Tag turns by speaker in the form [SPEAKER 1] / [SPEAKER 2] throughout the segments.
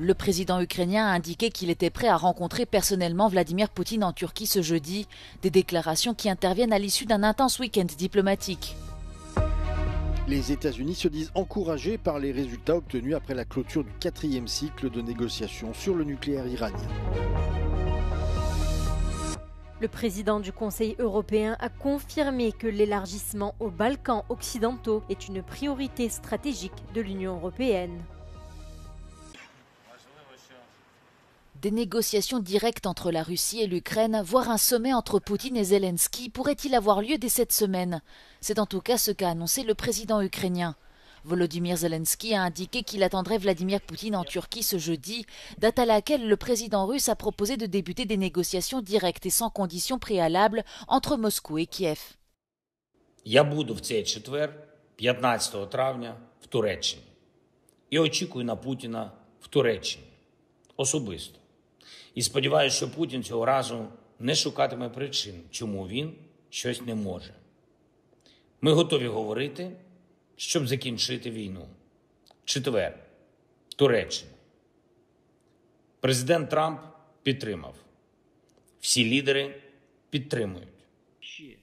[SPEAKER 1] Le président ukrainien a indiqué qu'il était prêt à rencontrer personnellement Vladimir Poutine en Turquie ce jeudi, des déclarations qui interviennent à l'issue d'un intense week-end diplomatique.
[SPEAKER 2] Les États-Unis se disent encouragés par les résultats obtenus après la clôture du 4e cycle de négociations sur le nucléaire iranien.
[SPEAKER 3] Le président du Conseil européen a confirmé que l'élargissement aux Balkans occidentaux est une priorité stratégique de l'Union européenne.
[SPEAKER 1] Des négociations directes entre la Russie et l'Ukraine, voire un sommet entre Poutine et Zelensky, pourrait-il avoir lieu dès cette semaine? C'est en tout cas ce qu'a annoncé le président ukrainien. Volodymyr Zelensky a indiqué qu'il attendrait Vladimir Poutine en Turquie ce jeudi, date à laquelle le président russe a proposé de débuter des négociations directes et sans conditions préalables entre Moscou et Kiev.
[SPEAKER 4] Я буду в цей четвер, 15 травня, в Туреччині. І очікую на Путіна в Туреччині. Особисто. І сподіваюся, що Путін цього разу не шукатиме причин, чому він щось не може. Ми готові говорити, щоб закінчити війну. Четвер. Туреччина. Президент Трамп підтримав. Всі лідери підтримують.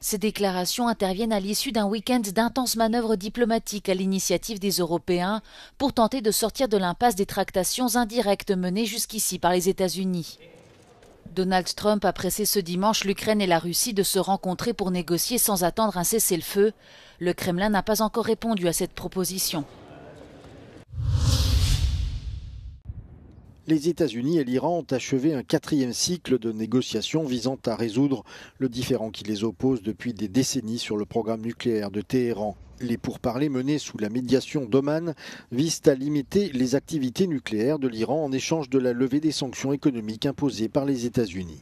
[SPEAKER 1] Ces déclarations interviennent à l'issue d'un week-end d'intenses manœuvres diplomatiques à l'initiative des Européens pour tenter de sortir de l'impasse des tractations indirectes menées jusqu'ici par les États-Unis. Donald Trump a pressé ce dimanche l'Ukraine et la Russie de se rencontrer pour négocier sans attendre un cessez-le-feu. Le Kremlin n'a pas encore répondu à cette proposition.
[SPEAKER 2] Les États-Unis et l'Iran ont achevé un 4e cycle de négociations visant à résoudre le différend qui les oppose depuis des décennies sur le programme nucléaire de Téhéran. Les pourparlers menés sous la médiation d'Oman visent à limiter les activités nucléaires de l'Iran en échange de la levée des sanctions économiques imposées par les États-Unis.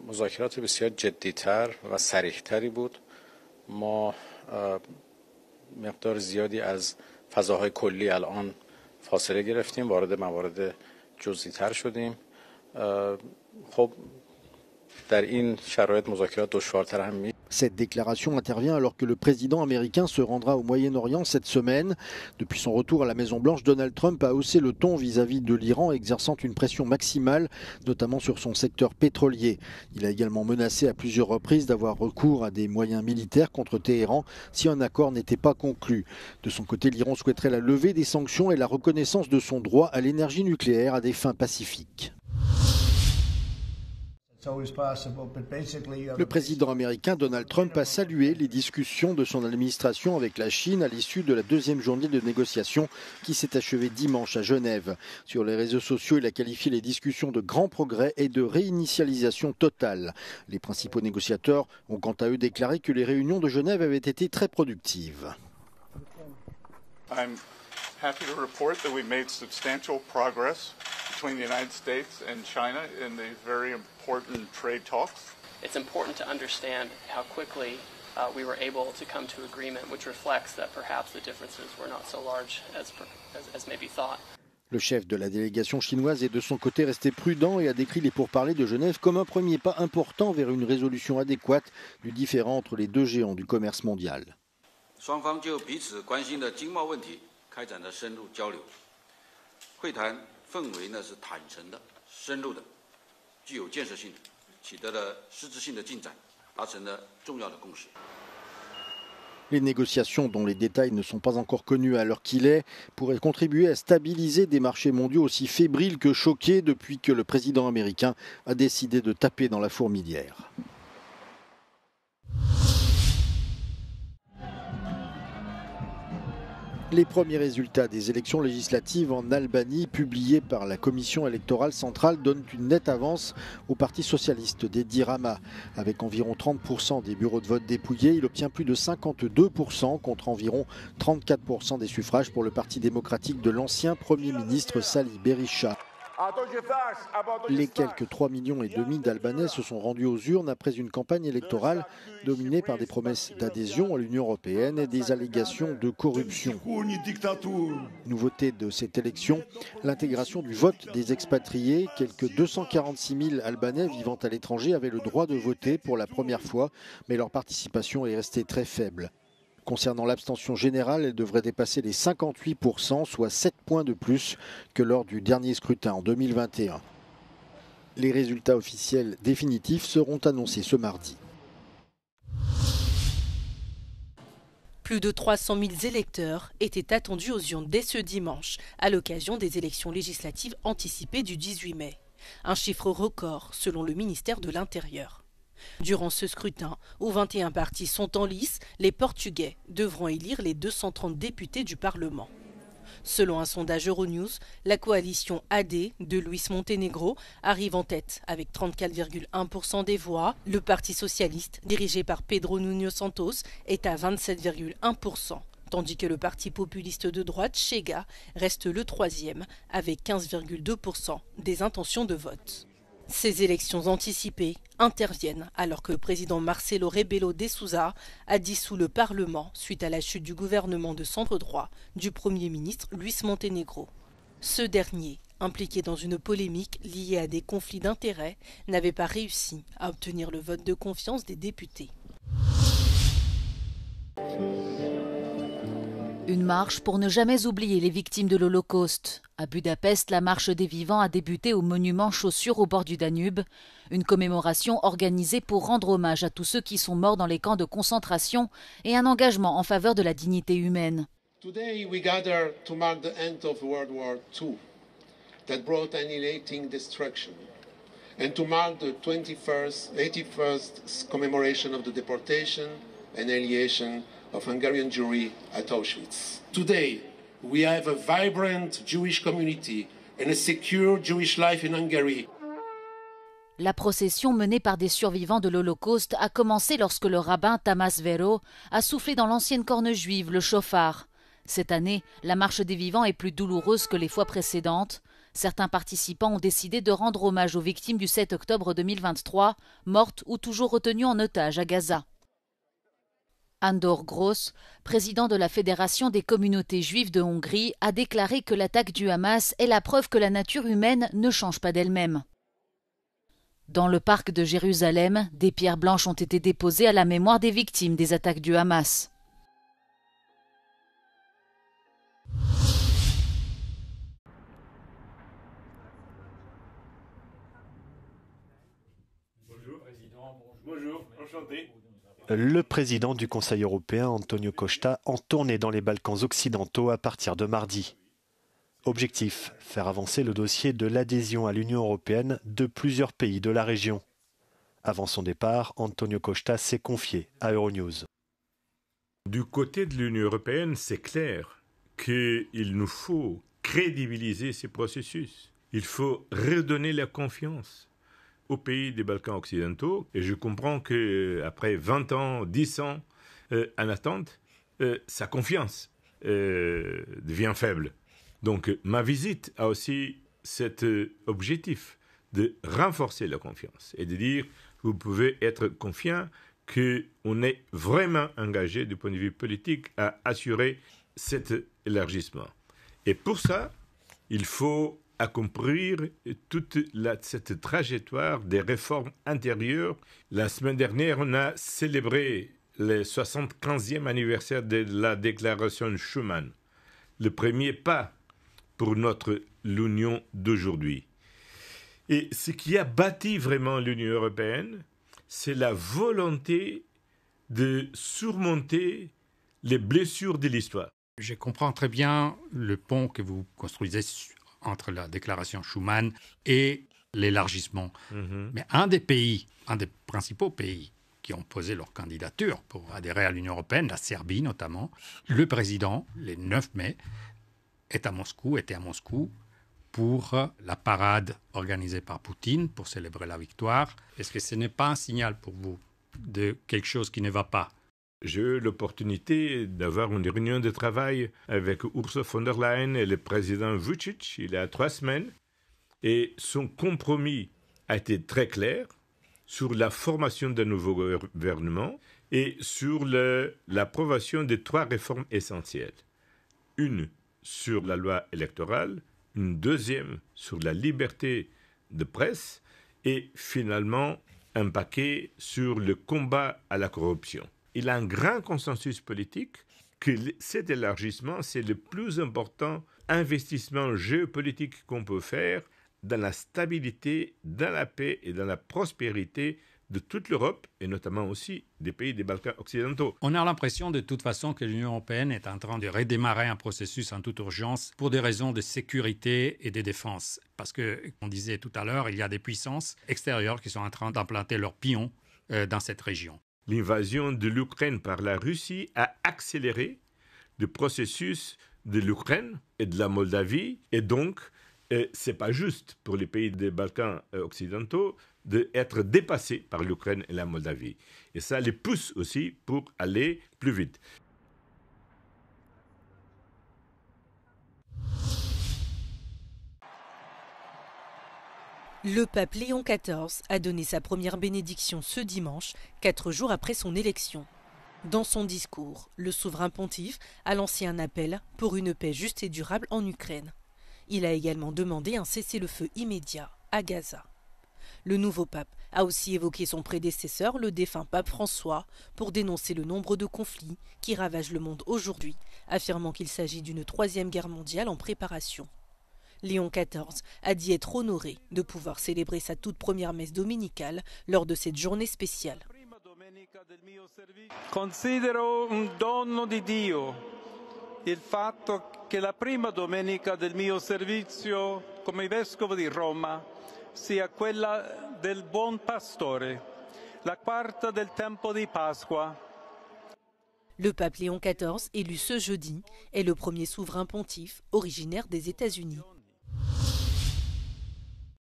[SPEAKER 5] مذاکرات بسیار جدی‌تر و صریح‌تری بود. ما مقدار زیادی از فضاهای کلی الان فاصله گرفتیم، وارد موارد جزئی‌تر شدیم. خب در این شرایط مذاکرات دشوارتر هم میشه.
[SPEAKER 2] Cette déclaration intervient alors que le président américain se rendra au Moyen-Orient cette semaine. Depuis son retour à la Maison-Blanche, Donald Trump a haussé le ton vis-à-vis de l'Iran, exerçant une pression maximale, notamment sur son secteur pétrolier. Il a également menacé à plusieurs reprises d'avoir recours à des moyens militaires contre Téhéran si un accord n'était pas conclu. De son côté, l'Iran souhaiterait la levée des sanctions et la reconnaissance de son droit à l'énergie nucléaire à des fins pacifiques. Le président américain Donald Trump a salué les discussions de son administration avec la Chine à l'issue de la 2e journée de négociations qui s'est achevée dimanche à Genève. Sur les réseaux sociaux, il a qualifié les discussions de grands progrès et de réinitialisation totale. Les principaux négociateurs ont quant à eux déclaré que les réunions de Genève avaient été très productives.
[SPEAKER 6] I'm happy to report that we made substantial progress between the United States and China in these very important trade talks.
[SPEAKER 7] It's important to understand how quickly we were able to come to agreement, which reflects that perhaps the differences were not so large as maybe thought.
[SPEAKER 2] Le chef de la délégation chinoise est de son côté resté prudent et a décrit les pourparlers de Genève comme un premier pas important vers une résolution adéquate du différend entre les deux géants du commerce mondial.
[SPEAKER 8] 双方就彼此关心的经贸问题开展了深入交流，会谈氛围呢是坦诚的、深入的、具有建设性的，取得了实质性的进展，达成了重要的共识。
[SPEAKER 2] Les négociations, dont les détails ne sont pas encore connus à l'heure qu'il est, pourraient contribuer à stabiliser des marchés mondiaux aussi fébriles que choqués depuis que le président américain a décidé de taper dans la fourmilière. Les premiers résultats des élections législatives en Albanie, publiés par la Commission électorale centrale, donnent une nette avance au Parti socialiste d'Edi Rama. Avec environ 30% des bureaux de vote dépouillés, il obtient plus de 52% contre environ 34% des suffrages pour le Parti démocratique de l'ancien Premier ministre Sali Berisha. Les quelques 3,5 millions d'Albanais se sont rendus aux urnes après une campagne électorale dominée par des promesses d'adhésion à l'Union européenne et des allégations de corruption. Nouveauté de cette élection, l'intégration du vote des expatriés. Quelques 246 000 Albanais vivant à l'étranger avaient le droit de voter pour la première fois, mais leur participation est restée très faible. Concernant l'abstention générale, elle devrait dépasser les 58%, soit 7 points de plus que lors du dernier scrutin en 2021. Les résultats officiels définitifs seront annoncés ce mardi.
[SPEAKER 9] Plus de 300 000 électeurs étaient attendus aux urnes dès ce dimanche, à l'occasion des élections législatives anticipées du 18 mai. Un chiffre record selon le ministère de l'Intérieur. Durant ce scrutin, où 21 partis sont en lice, les Portugais devront élire les 230 députés du Parlement. Selon un sondage Euronews, la coalition AD de Luis Montenegro arrive en tête avec 34,1% des voix. Le Parti socialiste, dirigé par Pedro Nuno Santos, est à 27,1%, tandis que le parti populiste de droite, Chega, reste le troisième avec 15,2% des intentions de vote. Ces élections anticipées interviennent alors que le président Marcelo Rebelo de Sousa a dissous le Parlement suite à la chute du gouvernement de centre-droit du Premier ministre Luis Montenegro. Ce dernier, impliqué dans une polémique liée à des conflits d'intérêts, n'avait pas réussi à obtenir le vote de confiance des députés.
[SPEAKER 1] Une marche pour ne jamais oublier les victimes de l'Holocauste. À Budapest, la marche des vivants a débuté au monument Chaussures au bord du Danube, une commémoration organisée pour rendre hommage à tous ceux qui sont morts dans les camps de concentration et un engagement en faveur de la dignité humaine.
[SPEAKER 10] Today we gather to mark the end of World War II that brought annihilating destruction and to mark the 81st commemoration of the deportation and annihilation of Hungarian Jewry at Auschwitz. Today, we have a vibrant Jewish community and a secure Jewish life in Hungary.
[SPEAKER 1] La procession menée par des survivants de l'Holocauste a commencé lorsque le rabbin Tamas Vero a soufflé dans l'ancienne corne juive le chauffard. Cette année, la marche des vivants est plus douloureuse que les fois précédentes. Certains participants ont décidé de rendre hommage aux victimes du 7 octobre 2023, mortes ou toujours retenues en otage à Gaza. Andor Gross, président de la Fédération des communautés juives de Hongrie, a déclaré que l'attaque du Hamas est la preuve que la nature humaine ne change pas d'elle-même. Dans le parc de Jérusalem, des pierres blanches ont été déposées à la mémoire des victimes des attaques du Hamas.
[SPEAKER 11] Bonjour, Président. Bonjour, enchanté.
[SPEAKER 12] Le président du Conseil européen, Antonio Costa, en tournée dans les Balkans occidentaux à partir de mardi. Objectif, faire avancer le dossier de l'adhésion à l'Union européenne de plusieurs pays de la région. Avant son départ, Antonio Costa s'est confié à Euronews.
[SPEAKER 11] Du côté de l'Union européenne, c'est clair qu'il nous faut crédibiliser ces processus. Il faut redonner la confiance aux pays des Balkans occidentaux. Et je comprends qu'après 20 ans, 10 ans en attente, sa confiance devient faible. Donc ma visite a aussi cet objectif de renforcer la confiance et de dire vous pouvez être confiant qu'on est vraiment engagé du point de vue politique à assurer cet élargissement. Et pour ça, il faut accomplir toute cette trajectoire des réformes intérieures. La semaine dernière, on a célébré le 75e anniversaire de la déclaration Schuman, le premier pas pour l'Union d'aujourd'hui. Et ce qui a bâti vraiment l'Union européenne, c'est la volonté de surmonter les blessures de l'histoire.
[SPEAKER 13] Je comprends très bien le pont que vous construisez entre la déclaration Schuman et l'élargissement. Mais un des principaux pays qui ont posé leur candidature pour adhérer à l'Union européenne, la Serbie notamment, le président, le 9 mai, était à Moscou pour la parade organisée par Poutine pour célébrer la victoire. Est-ce que ce n'est pas un signal pour vous de quelque chose qui ne va pas?
[SPEAKER 11] J'ai eu l'opportunité d'avoir une réunion de travail avec Ursula von der Leyen et le président Vučić il y a 3 semaines. Et son compromis a été très clair sur la formation d'un nouveau gouvernement et sur l'approbation de 3 réformes essentielles. Une sur la loi électorale, une deuxième sur la liberté de presse et finalement un paquet sur le combat à la corruption. il y a un grand consensus politique que cet élargissement, c'est le plus important investissement géopolitique qu'on peut faire dans la stabilité, dans la paix et dans la prospérité de toute l'Europe et notamment aussi des pays des Balkans occidentaux.
[SPEAKER 13] On a l'impression de toute façon que l'Union européenne est en train de redémarrer un processus en toute urgence pour des raisons de sécurité et de défense. Parce que, on disait tout à l'heure, il y a des puissances extérieures qui sont en train d'implanter leurs pions dans cette région.
[SPEAKER 11] L'invasion de l'Ukraine par la Russie a accéléré le processus de l'Ukraine et de la Moldavie et donc c'est pas juste pour les pays des Balkans occidentaux d'être dépassés par l'Ukraine et la Moldavie. Et ça les pousse aussi pour aller plus vite.
[SPEAKER 9] Le pape Léon XIV a donné sa première bénédiction ce dimanche, 4 jours après son élection. Dans son discours, le souverain pontife a lancé un appel pour une paix juste et durable en Ukraine. Il a également demandé un cessez-le-feu immédiat à Gaza. Le nouveau pape a aussi évoqué son prédécesseur, le défunt pape François, pour dénoncer le nombre de conflits qui ravagent le monde aujourd'hui, affirmant qu'il s'agit d'une 3e guerre mondiale en préparation. Léon XIV a dit être honoré de pouvoir célébrer sa toute première messe dominicale lors de cette journée spéciale.
[SPEAKER 14] Considero un dono di Dio il fatto che la prima domenica del mio servizio come vescovo di Roma sia quella del buon pastore, la quarta del tempo di Pasqua.
[SPEAKER 9] Le pape Léon XIV, élu ce jeudi, est le premier souverain pontife originaire des États-Unis.